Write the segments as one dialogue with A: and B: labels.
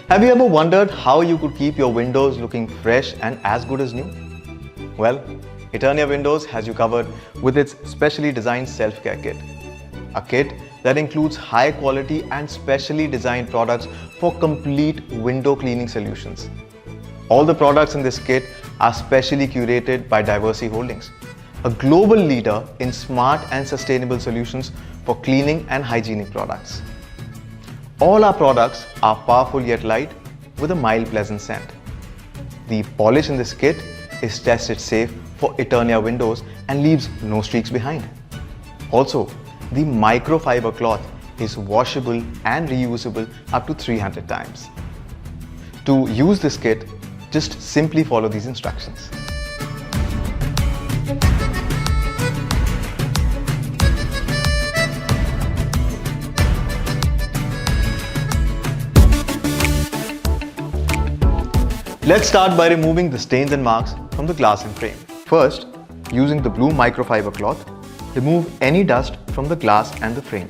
A: Have you ever wondered how you could keep your windows looking fresh and as good as new? Well, Eternia Windows has you covered with its specially designed self-care kit. A kit that includes high quality and specially designed products for complete window cleaning solutions. All the products in this kit are specially curated by Diversity Holdings, a global leader in smart and sustainable solutions for cleaning and hygienic products. All our products are powerful yet light with a mild pleasant scent. The polish in this kit is tested safe for Eternia windows and leaves no streaks behind. Also, the microfiber cloth is washable and reusable up to 300 times. To use this kit, just simply follow these instructions. Let's start by removing the stains and marks from the glass and frame. First, using the blue microfiber cloth, remove any dust from the glass and the frame.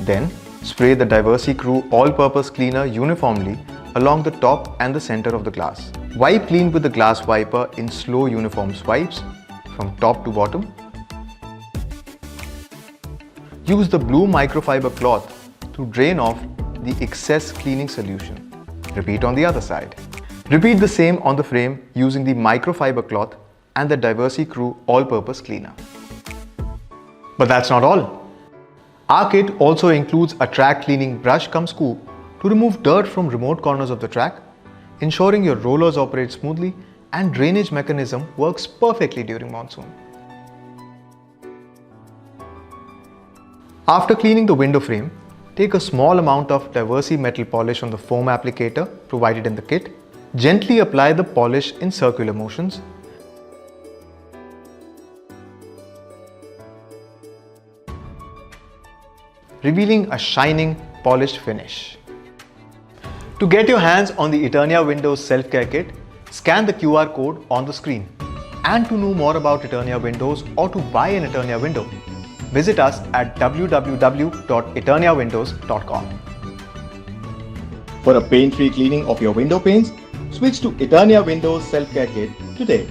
A: Then, spray the Diversity Crew all-purpose cleaner uniformly along the top and the center of the glass. Wipe clean with the glass wiper in slow uniform swipes from top to bottom. Use the blue microfiber cloth to drain off the excess cleaning solution. Repeat on the other side. Repeat the same on the frame using the microfiber cloth and the Diversity Crew all-purpose cleaner. But that's not all. Our kit also includes a track cleaning brush cum scoop to remove dirt from remote corners of the track, ensuring your rollers operate smoothly and drainage mechanism works perfectly during monsoon. After cleaning the window frame, take a small amount of Diversity metal polish on the foam applicator provided in the kit. Gently apply the polish in circular motions. Revealing a shining, polished finish. To get your hands on the Eternia Windows Self-Care Kit, scan the QR code on the screen. And to know more about Eternia Windows or to buy an Eternia window, visit us at www.eterniawindows.com.
B: For a pain-free cleaning of your window panes, switch to Eternia Windows Self-Care Kit today.